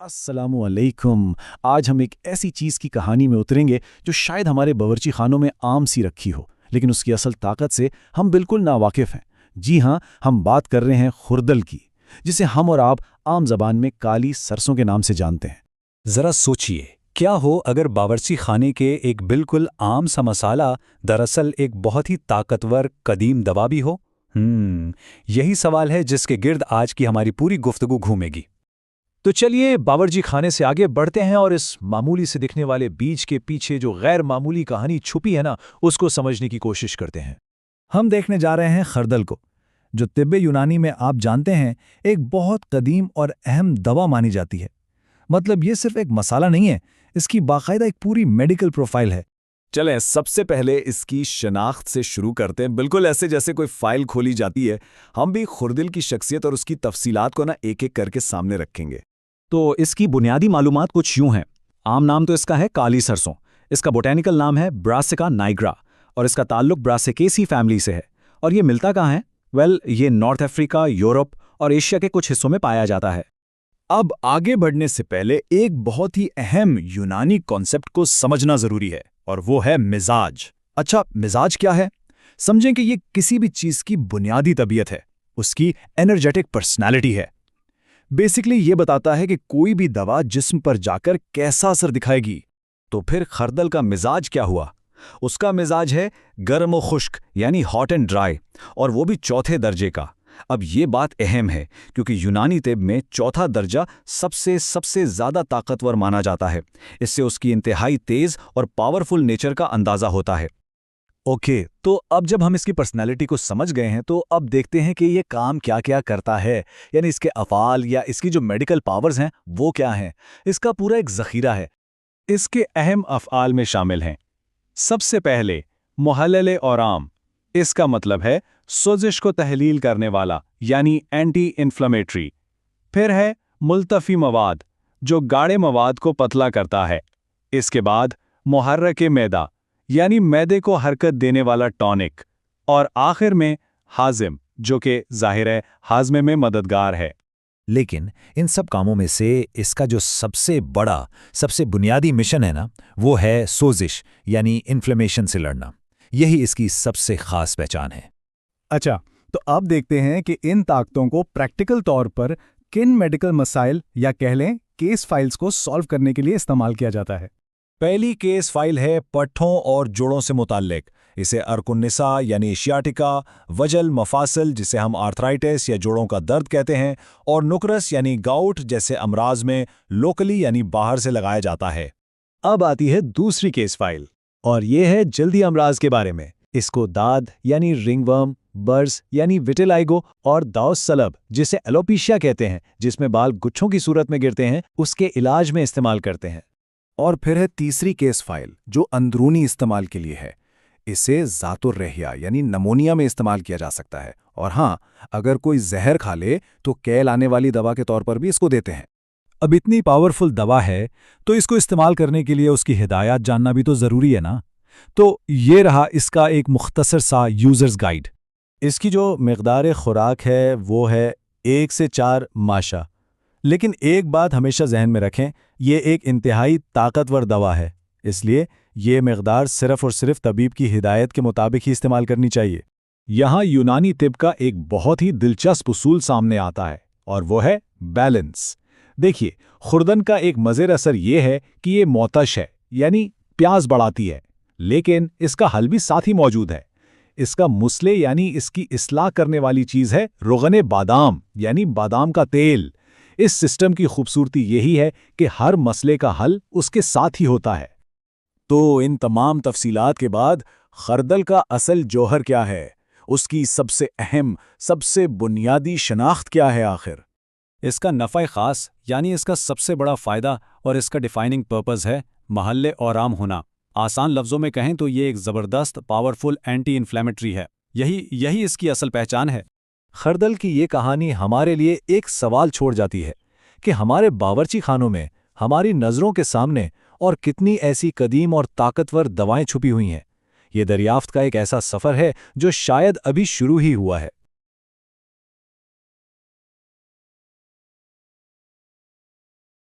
अस्सलामु अलैकुम। आज हम एक ऐसी चीज़ की कहानी में उतरेंगे जो शायद हमारे बावर्ची खानों में आम सी रखी हो, लेकिन उसकी असल ताकत से हम बिल्कुल नावाकिफ़ हैं। जी हाँ, हम बात कर रहे हैं खुरदल की, जिसे हम और आप आम जबान में काली सरसों के नाम से जानते हैं। जरा सोचिए, क्या हो अगर बावर्ची खाने के एक बिल्कुल आम सा मसाला दरअसल एक बहुत ही ताकतवर कदीम दवा भी हो। यही सवाल है जिसके गिर्द आज की हमारी पूरी गुफ्तगू घूमेगी। तो चलिए बावर्ची खाने से आगे बढ़ते हैं और इस मामूली से दिखने वाले बीज के पीछे जो गैर मामूली कहानी छुपी है ना, उसको समझने की कोशिश करते हैं। हम देखने जा रहे हैं खरदल को, जो तिब्बे यूनानी में आप जानते हैं एक बहुत कदीम और अहम दवा मानी जाती है। मतलब ये सिर्फ एक मसाला नहीं है, इसकी बाकायदा एक पूरी मेडिकल प्रोफाइल है। चलें सबसे पहले इसकी शनाख्त से शुरू करते हैं, बिल्कुल ऐसे जैसे कोई फाइल खोली जाती है। हम भी खुरदिल की शख्सियत और उसकी तफसीलात को ना एक एक करके सामने रखेंगे। तो इसकी बुनियादी मालूमात कुछ यूं हैं। आम नाम तो इसका है काली सरसों। इसका बोटेनिकल नाम है ब्रासिका नाइग्रा और इसका ताल्लुक ब्रासिकेसी फैमिली से है। और ये मिलता कहाँ है? ये नॉर्थ अफ्रीका, यूरोप और एशिया के कुछ हिस्सों में पाया जाता है। अब आगे बढ़ने से पहले एक बहुत ही अहम यूनानी कॉन्सेप्ट को समझना जरूरी है, और वो है मिजाज। अच्छा, मिजाज क्या है? समझें कि ये किसी भी चीज की बुनियादी तबीयत है, उसकी एनर्जेटिक पर्सनैलिटी है। बेसिकली ये बताता है कि कोई भी दवा जिस्म पर जाकर कैसा असर दिखाएगी। तो फिर खरदल का मिजाज क्या हुआ? उसका मिजाज है गर्म और खुश्क, यानी हॉट एंड ड्राई, और वो भी चौथे दर्जे का। अब ये बात अहम है क्योंकि यूनानी तिब में चौथा दर्जा सबसे ज़्यादा ताकतवर माना जाता है। इससे उसकी इंतहाई तेज़ और पावरफुल नेचर का अंदाज़ा होता है। ओके, तो अब जब हम इसकी पर्सनैलिटी को समझ गए हैं, तो अब देखते हैं कि ये काम क्या क्या करता है, यानी इसके अफ़ाल या इसकी जो मेडिकल पावर्स हैं वो क्या हैं। इसका पूरा एक ज़ख़ीरा है। इसके अहम अफ़आल में शामिल हैं। सबसे पहले मुहल्लल औराम। इसका मतलब है सोजिश को तहलील करने वाला, यानी एंटी इन्फ्लेमेटरी। फिर है मुल्तफ़ी मवाद, जो गाढ़े मवाद को पतला करता है। इसके बाद मुहर्रके मैदा, यानी मैदे को हरकत देने वाला टॉनिक। और आखिर में हाजिम, जो कि ज़ाहिर है हाजमे में मददगार है। लेकिन इन सब कामों में से इसका जो सबसे बड़ा, सबसे बुनियादी मिशन है ना, वो है सोजिश यानी इन्फ्लेमेशन से लड़ना। यही इसकी सबसे खास पहचान है। अच्छा, तो अब देखते हैं कि इन ताकतों को प्रैक्टिकल तौर पर किन मेडिकल मसाइल या कह लें केस फाइल्स को सॉल्व करने के लिए इस्तेमाल किया जाता है। पहली केस फाइल है पट्ठों और जोड़ों से मुताल्लिक। इसे अर्कुन्निसा यानी एशियाटिका, वजल मफासल जिसे हम आर्थराइटिस या जोड़ों का दर्द कहते हैं, और नुकरस यानी गाउट जैसे अमराज में लोकली यानी बाहर से लगाया जाता है। अब आती है दूसरी केस फाइल, और ये है जल्दी अमराज के बारे में। इसको दाद यानी रिंगवर्म, बर्स यानी विटिलाइगो और दाउस सलब जिसे एलोपीशिया कहते हैं, जिसमें बाल गुच्छों की सूरत में गिरते हैं, उसके इलाज में इस्तेमाल करते हैं। और फिर है तीसरी केस फाइल जो अंदरूनी इस्तेमाल के लिए है। इसे ज़ातुर्रहिया यानी नमोनिया में इस्तेमाल किया जा सकता है, और हाँ, अगर कोई जहर खा ले तो कैल आने वाली दवा के तौर पर भी इसको देते हैं। अब इतनी पावरफुल दवा है तो इसको इस्तेमाल करने के लिए उसकी हिदायत जानना भी तो ज़रूरी है ना। तो ये रहा इसका एक मुख्तसर सा यूज़र्स गाइड। इसकी जो मिक़दार खुराक है वो है 1 से 4 माशा। लेकिन एक बात हमेशा जहन में रखें, ये एक इंतहाई ताकतवर दवा है, इसलिए ये मिक़दार सिर्फ़ और सिर्फ तबीब की हिदायत के मुताबिक ही इस्तेमाल करनी चाहिए। यहाँ यूनानी तिब का एक बहुत ही दिलचस्प उसूल सामने आता है, और वो है बैलेंस। देखिए, खुरदन का एक मज़ेर असर ये है कि ये मोतश है, यानी प्यास बढ़ाती है, लेकिन इसका हल भी साथ ही मौजूद है। इसका मुसले यानी इसकी इस्लाह करने वाली चीज़ है रोगने बादाम, यानी बादाम का तेल। इस सिस्टम की खूबसूरती यही है कि हर मसले का हल उसके साथ ही होता है। तो इन तमाम तफसीलात के बाद खरदल का असल जौहर क्या है, उसकी सबसे अहम, सबसे बुनियादी शनाख्त क्या है आखिर? इसका नफ़ा ख़ास यानी इसका सबसे बड़ा फ़ायदा और इसका डिफ़ाइनिंग पर्पज़ है महल्ले औराम होना। आसान लफ्ज़ों में कहें तो ये एक ज़बरदस्त पावरफुल एंटी इन्फ्लेमेटरी है। यही इसकी असल पहचान है। खरदल की ये कहानी हमारे लिए एक सवाल छोड़ जाती है कि हमारे बावर्ची खानों में हमारी नज़रों के सामने और कितनी ऐसी कदीम और ताकतवर दवाएं छुपी हुई हैं। ये दरियाफ्त का एक ऐसा सफ़र है जो शायद अभी शुरू ही हुआ है।